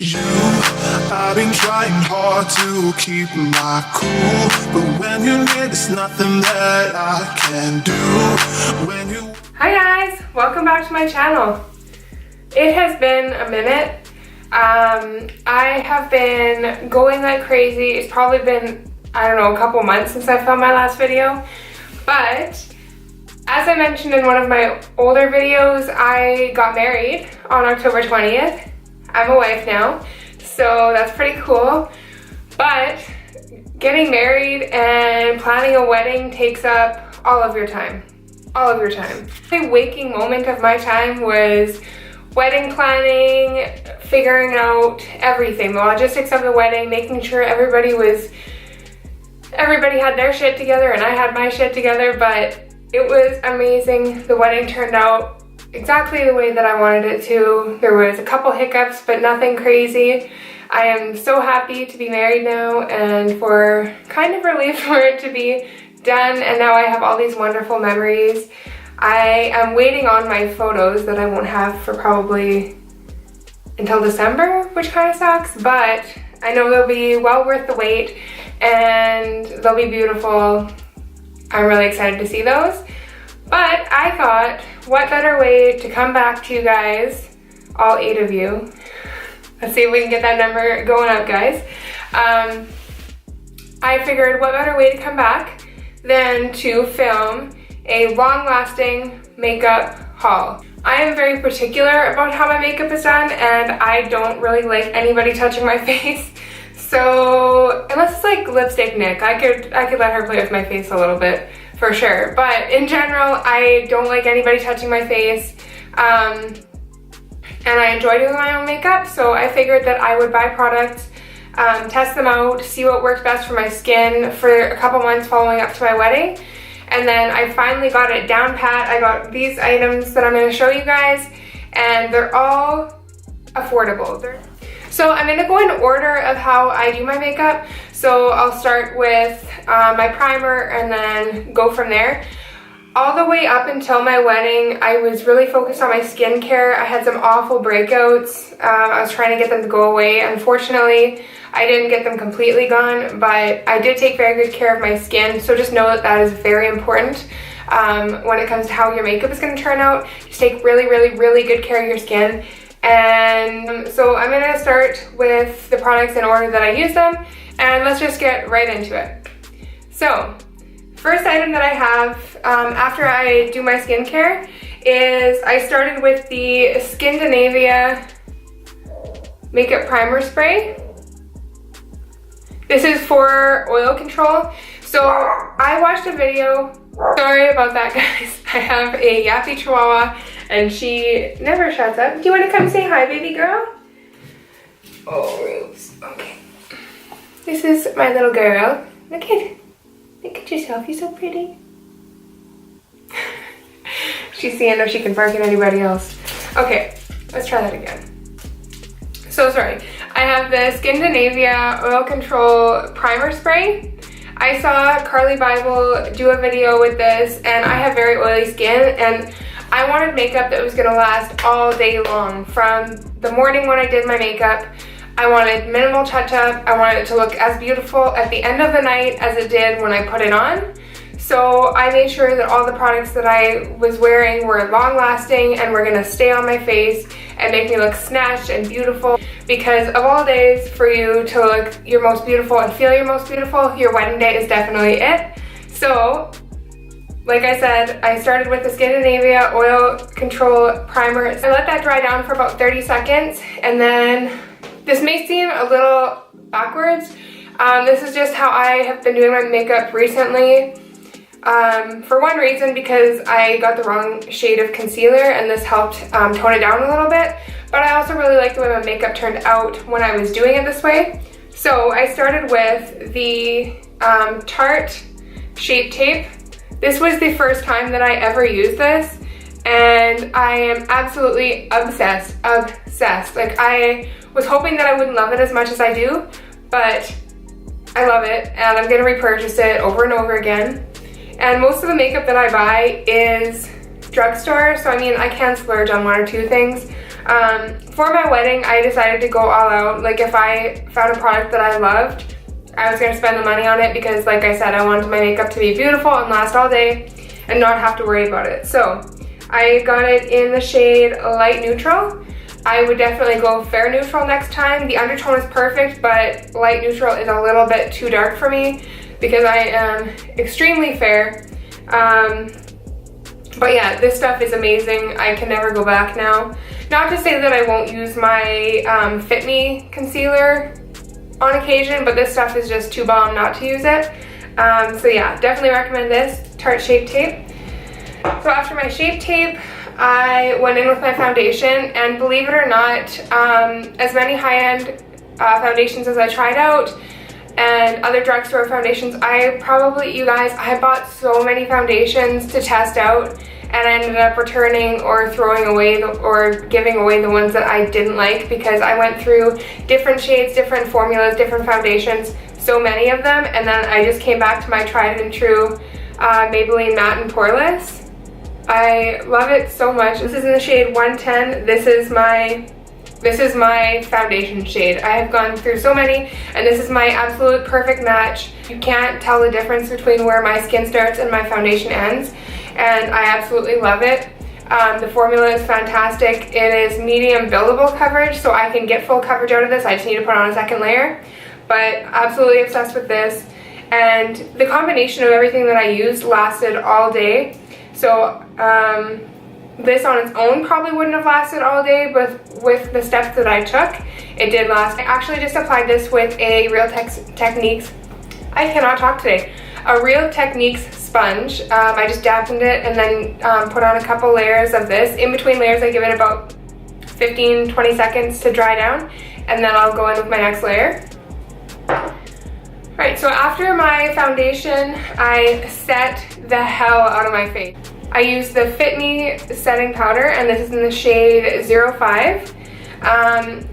You, I've been trying hard to keep my cool, but when you're near, there's nothing that I can do. When you... Hi guys, welcome back to my channel. It has been a minute. I have been going like crazy. It's probably been, I don't know, a couple months since I filmed my last video, but as I mentioned in one of my older videos, I got married on October 20th. I'm a wife now, so that's pretty cool. But getting married and planning a wedding takes up all of your time. All of your time. The waking moment of my time was wedding planning, figuring out everything, the logistics of the wedding, making sure everybody had their shit together and I had my shit together, but it was amazing. The wedding turned out exactly the way that I wanted it to. There was a couple hiccups, but nothing crazy. I am so happy to be married now and for kind of relieved for it to be done, and now I have all these wonderful memories. I am waiting on my photos that I won't have for probably until December, which kind of sucks, but I know they'll be well worth the wait and they'll be beautiful. I'm really excited to see those. But I thought, what better way to come back to you guys, all 8 of you. Let's see if we can get that number going up, guys. I figured what better way to come back than to film a long-lasting makeup haul. I am very particular about how my makeup is done, and I don't really like anybody touching my face. So unless it's like Lipstick Nick, I could let her play with my face a little bit for sure. But in general, I don't like anybody touching my face. And I enjoy doing my own makeup, so I figured that I would buy products, test them out, see what works best for my skin for a couple months following up to my wedding. And then I finally got it down pat. I got these items that I'm going to show you guys, and they're all affordable. So I'm going to go in order of how I do my makeup. So I'll start with my primer and then go from there. All the way up until my wedding, I was really focused on my skincare. I had some awful breakouts. I was trying to get them to go away. Unfortunately, I didn't get them completely gone, but I did take very good care of my skin. So just know that that is very important when it comes to how your makeup is going to turn out. Just take really, really, really good care of your skin. And so I'm going to start with the products in order that I use them, and let's just get right into it. So first item that I have after I do my skincare is I started with the Skindinavia Makeup Primer Spray. This is for oil control. So I watched a video, sorry about that guys, I have a yappy chihuahua and she never shuts up. Do you want to come say hi, baby girl? Oh, Rose, okay. This is my little girl. Look at yourself, you're so pretty. She's seeing if she can bark at anybody else. Okay, let's try that again. So sorry. I have the Skindinavia Oil Control Primer Spray. I saw Carly Bible do a video with this, and I have very oily skin, and I wanted makeup that was gonna last all day long. From the morning when I did my makeup, I wanted minimal touch-up. I wanted it to look as beautiful at the end of the night as it did when I put it on. So I made sure that all the products that I was wearing were long-lasting and were gonna stay on my face and make me look snatched and beautiful. Because of all days for you to look your most beautiful and feel your most beautiful, your wedding day is definitely it. So, like I said, I started with the Skindinavia Oil Control Primer. I let that dry down for about 30 seconds, and then this may seem a little backwards. This is just how I have been doing my makeup recently. For one reason, because I got the wrong shade of concealer and this helped tone it down a little bit, but I also really like the way my makeup turned out when I was doing it this way. So I started with the Tarte Shape Tape. This was the first time that I ever used this, and I am absolutely obsessed. Like, I was hoping that I wouldn't love it as much as I do, but I love it, and I'm gonna repurchase it over and over again. And most of the makeup that I buy is drugstore, so I mean, I can splurge on 1 or 2 things. For my wedding, I decided to go all out. Like, if I found a product that I loved, I was gonna spend the money on it because, like I said, I wanted my makeup to be beautiful and last all day and not have to worry about it. So I got it in the shade Light Neutral. I would definitely go Fair Neutral next time. The undertone is perfect, but Light Neutral is a little bit too dark for me because I am extremely fair. But yeah, this stuff is amazing. I can never go back now. Not to say that I won't use my Fit Me concealer on occasion, but this stuff is just too bomb not to use it. So yeah, definitely recommend this Tarte Shape Tape. So after my Shape Tape, I went in with my foundation, and believe it or not, as many high-end foundations as I tried out and other drugstore foundations, I bought so many foundations to test out, and I ended up returning or throwing away or giving away the ones that I didn't like because I went through different shades, different formulas, different foundations, so many of them, and then I just came back to my tried and true Maybelline Matte and Poreless. I love it so much. This is in the shade 110. This is my foundation shade. I have gone through so many, and this is my absolute perfect match. You can't tell the difference between where my skin starts and my foundation ends, and I absolutely love it. The formula is fantastic. It is medium buildable coverage, so I can get full coverage out of this. I just need to put on a second layer, but absolutely obsessed with this. And the combination of everything that I used lasted all day. So this on its own probably wouldn't have lasted all day, but with the steps that I took, it did last. I actually just applied this with a Real Techniques, I cannot talk today, a Real Techniques sponge. I just dampened it and then put on a couple layers of this. In between layers, I give it about 15-20 seconds to dry down, and then I'll go in with my next layer. Alright, so after my foundation, I set the hell out of my face. I used the Fit Me setting powder, and this is in the shade 05.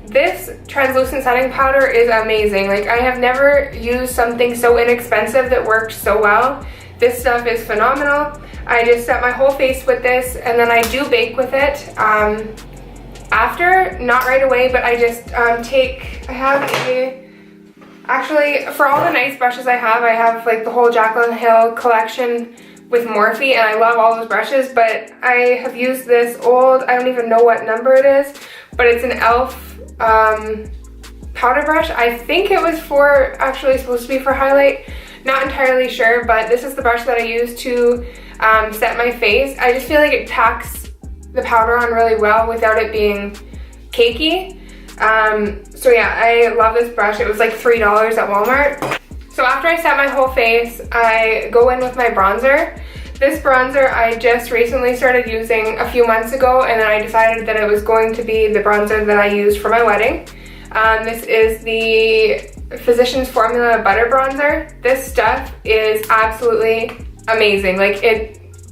This translucent setting powder is amazing. Like, I have never used something so inexpensive that worked so well. This stuff is phenomenal. I just set my whole face with this, and then I do bake with it. After, not right away, but I just actually, for all the nice brushes I have like the whole Jaclyn Hill collection with Morphe, and I love all those brushes, but I have used this old, I don't even know what number it is, but it's an e.l.f. powder brush. I think it was actually supposed to be for highlight, not entirely sure, but this is the brush that I use to set my face. I just feel like it packs the powder on really well without it being cakey. So yeah, I love this brush. It was like $3 at Walmart. So after I set my whole face, I go in with my bronzer. This bronzer I just recently started using a few months ago, and then I decided that it was going to be the bronzer that I used for my wedding. This is the Physicians Formula Butter Bronzer. This stuff is absolutely amazing. Like,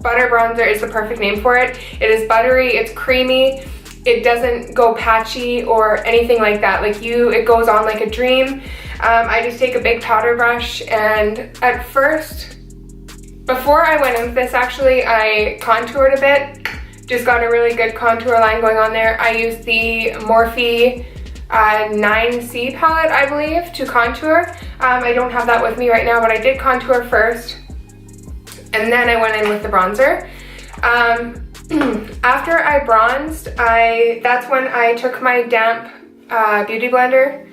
butter bronzer is the perfect name for it. It is buttery, it's creamy. It doesn't go patchy or anything like that. Like, it goes on like a dream. I just take a big powder brush, and at first, before I went into this actually, I contoured a bit. Just got a really good contour line going on there. I used the Morphe 9C palette, I believe, to contour. I don't have that with me right now, but I did contour first, and then I went in with the bronzer. After I bronzed, that's when I took my damp beauty blender,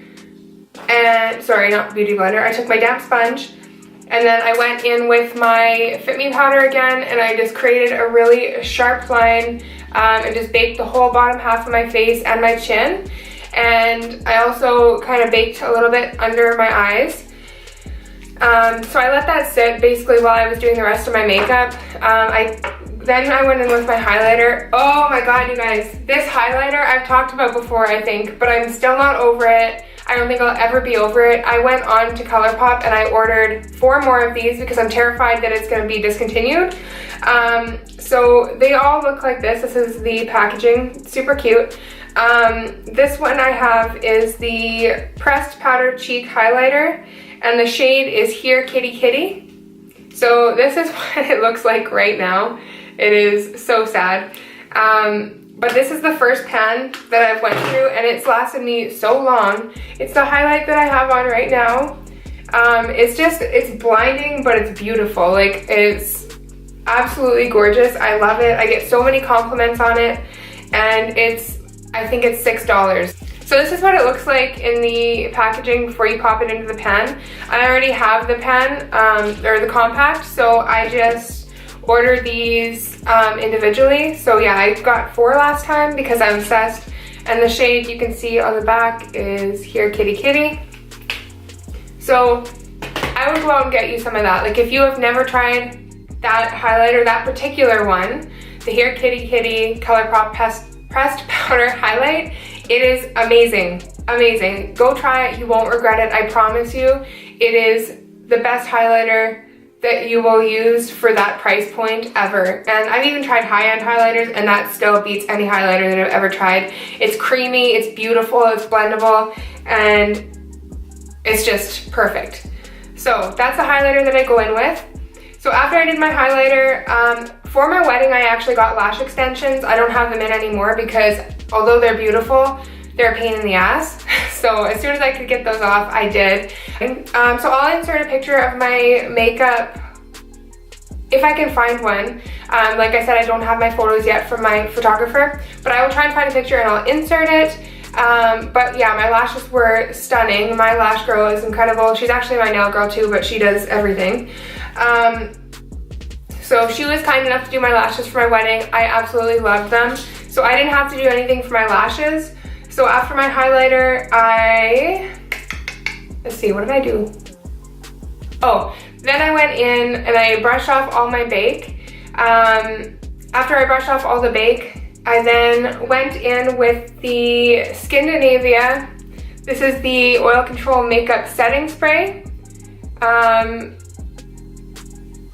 and sorry, not beauty blender, I took my damp sponge, and then I went in with my Fit Me powder again, and I just created a really sharp line and just baked the whole bottom half of my face and my chin, and I also kind of baked a little bit under my eyes. So I let that sit basically while I was doing the rest of my makeup. Then I went in with my highlighter. Oh my god, you guys, this highlighter I've talked about before, I think, but I'm still not over it. I don't think I'll ever be over it. I went on to ColourPop and I ordered 4 more of these because I'm terrified that it's going to be discontinued. So they all look like this. This is the packaging, super cute. This one I have is the Pressed Powder Cheek Highlighter, and the shade is Here Kitty Kitty. So this is what it looks like right now. It is so sad. But this is the first pan that I've went through, and it's lasted me so long. It's the highlight that I have on right now. It's blinding, but it's beautiful. Like, it's absolutely gorgeous. I love it. I get so many compliments on it, and I think it's $6. So this is what it looks like in the packaging before you pop it into the pan. I already have the pan, or the compact, so I just ordered these individually. So yeah, I got 4 last time because I'm obsessed. And the shade you can see on the back is Here Kitty Kitty. So I would go out and get you some of that. Like, if you have never tried that highlighter, that particular one, the Here Kitty Kitty ColourPop Pressed Powder Highlight, it is amazing, amazing. Go try it, you won't regret it, I promise you. It is the best highlighter that you will use for that price point ever. And I've even tried high-end highlighters, and that still beats any highlighter that I've ever tried. It's creamy, it's beautiful, it's blendable, and it's just perfect. So that's the highlighter that I go in with. So after I did my highlighter, for my wedding I actually got lash extensions. I don't have them in anymore because although they're beautiful, they're a pain in the ass. So as soon as I could get those off, I did. So I'll insert a picture of my makeup if I can find one. Like I said, I don't have my photos yet from my photographer, but I will try and find a picture and I'll insert it. But yeah, my lashes were stunning. My lash girl is incredible. She's actually my nail girl too, but she does everything. So she was kind enough to do my lashes for my wedding. I absolutely loved them. So I didn't have to do anything for my lashes. So after my highlighter, let's see, what did I do? Oh, then I went in and I brushed off all my bake. After I brushed off all the bake, I then went in with the Skindinavia. This is the Oil Control Makeup Setting Spray.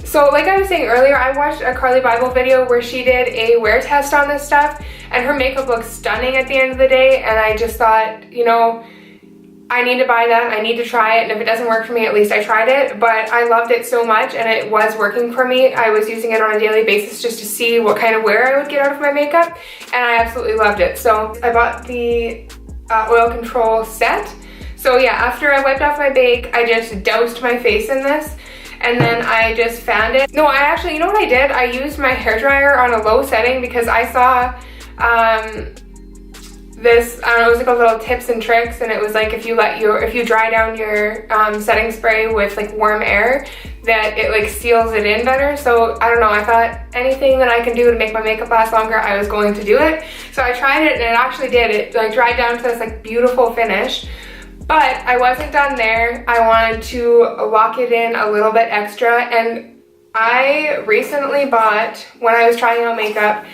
So like I was saying earlier, I watched a Carly Bible video where she did a wear test on this stuff, and her makeup looks stunning at the end of the day, and I just thought, you know, I need to buy that, I need to try it, and if it doesn't work for me, at least I tried it. But I loved it so much, and it was working for me. I was using it on a daily basis just to see what kind of wear I would get out of my makeup, and I absolutely loved it. So I bought the oil control set. So yeah, after I wiped off my bake, I just doused my face in this, and then I just fanned it. No, I actually, you know what I did? I used my hairdryer on a low setting because I saw this, I don't know, it was like a little tips and tricks, and it was like if you dry down your setting spray with like warm air, that it like seals it in better. So I don't know, I thought anything that I can do to make my makeup last longer, I was going to do it. So I tried it and it actually did. It like dried down to this like beautiful finish. But I wasn't done there. I wanted to lock it in a little bit extra, and I recently bought, when I was trying out makeup,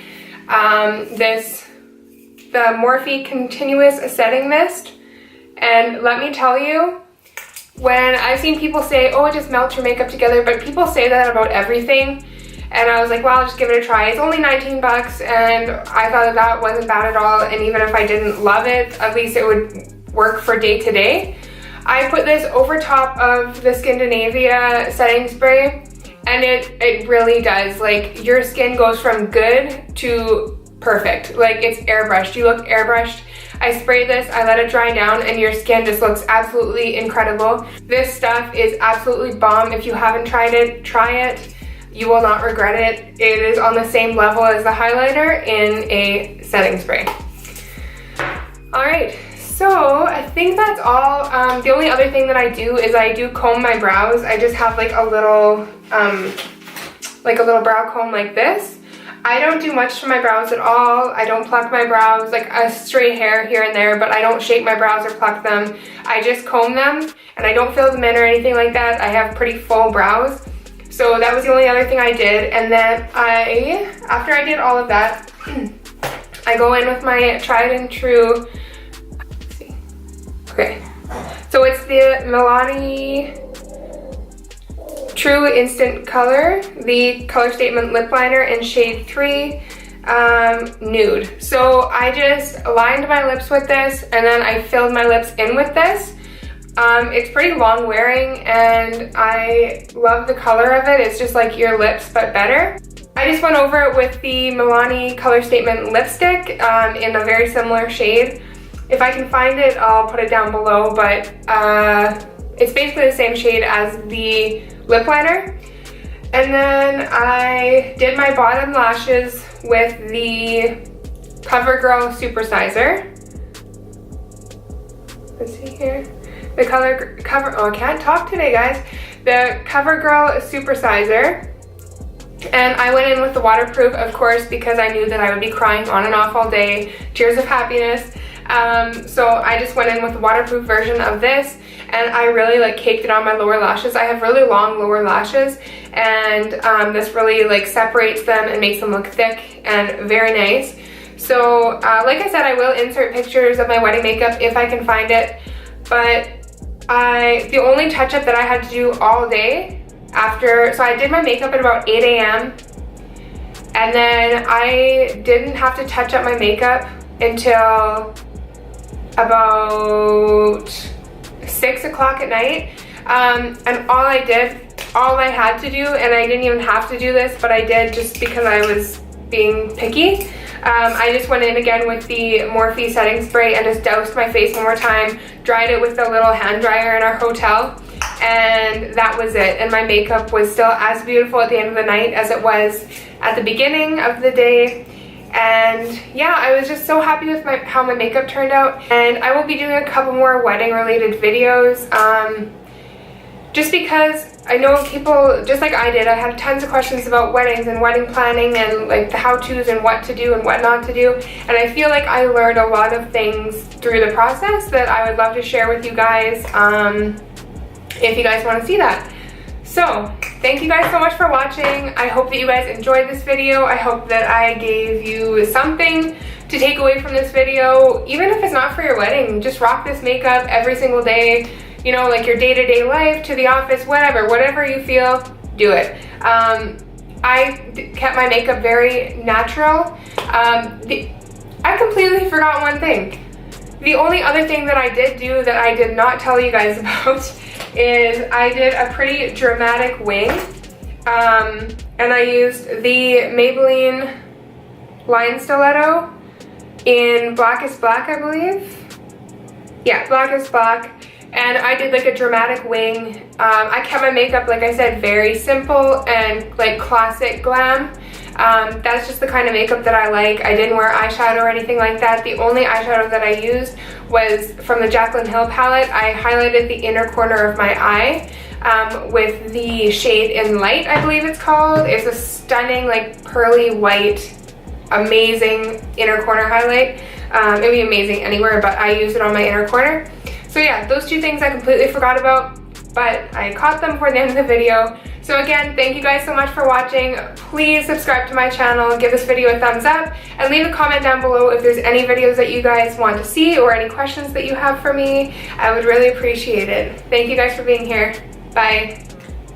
the Morphe Continuous Setting Mist. And let me tell you, when I've seen people say, oh, it just melts your makeup together, but people say that about everything. And I was like, well, I'll just give it a try. It's only 19 bucks, and I thought that wasn't bad at all. And even if I didn't love it, at least it would work for day to day. I put this over top of the Skindinavia setting spray, and it really does. Like, your skin goes from good to perfect. Like, it's airbrushed. You look airbrushed. I sprayed this, I let it dry down, and your skin just looks absolutely incredible. This stuff is absolutely bomb. If you haven't tried it, try it. You will not regret it. It is on the same level as the highlighter in a setting spray. All right. So I think that's all. The only other thing that I do is I do comb my brows. I just have like a little brow comb like this. I don't do much to my brows at all. I don't pluck my brows, like a stray hair here and there, but I don't shape my brows or pluck them. I just comb them, and I don't fill them in or anything like that. I have pretty full brows. So that was the only other thing I did. And then after I did all of that, I go in with my tried and true. Okay, so it's the Milani True Instant Color, the Color Statement Lip Liner in shade 3, Nude. So I just lined my lips with this, and then I filled my lips in with this. It's pretty long wearing, and I love the color of it. It's just like your lips, but better. I just went over it with the Milani Color Statement lipstick in a very similar shade. If I can find it, I'll put it down below, but it's basically the same shade as the lip liner. And then I did my bottom lashes with the CoverGirl Supersizer. Let's see here. The oh, I can't talk today, guys. The CoverGirl Supersizer. And I went in with the waterproof, of course, because I knew that I would be crying on and off all day. Tears of happiness. So I just went in with the waterproof version of this, and I really like caked it on my lower lashes. I have really long lower lashes, and this really like separates them and makes them look thick and very nice. So like I said, I will insert pictures of my wedding makeup if I can find it, but the only touch-up that I had to do all day after, so I did my makeup at about 8 a.m. and then I didn't have to touch up my makeup until about 6 o'clock at night, and all I had to do, and I didn't even have to do this, but I did just because I was being picky. I just went in again with the Morphe setting spray and just doused my face one more time, dried it with the little hand dryer in our hotel, and that was it. And my makeup was still as beautiful at the end of the night as it was at the beginning of the day. And yeah, I was just so happy with how my makeup turned out. And I will be doing a couple more wedding related videos, just because I know people, just like I did, I had tons of questions about weddings and wedding planning and like the how-tos and what to do and what not to do. And I feel like I learned a lot of things through the process that I would love to share with you guys, if you guys want to see that. So, thank you guys so much for watching. I hope that you guys enjoyed this video. I hope that I gave you something to take away from this video. Even if it's not for your wedding, just rock this makeup every single day. You know, like your day-to-day life, to the office, whatever you feel, do it. I kept my makeup very natural. I completely forgot one thing. The only other thing that I did do that I did not tell you guys about is I did a pretty dramatic wing, and I used the Maybelline Line Stiletto in Blackest Black, I believe. Yeah, Blackest Black. And I did like a dramatic wing. I kept my makeup, like I said, very simple and like classic glam. That's just the kind of makeup that I like. I didn't wear eyeshadow or anything like that. The only eyeshadow that I used was from the Jaclyn Hill palette. I highlighted the inner corner of my eye with the shade In Light, I believe it's called. It's a stunning, like pearly white, amazing inner corner highlight. It would be amazing anywhere, but I used it on my inner corner. So yeah, those two things I completely forgot about, but I caught them for the end of the video. So again, thank you guys so much for watching. Please subscribe to my channel, give this video a thumbs up, and leave a comment down below if there's any videos that you guys want to see or any questions that you have for me. I would really appreciate it. Thank you guys for being here. Bye.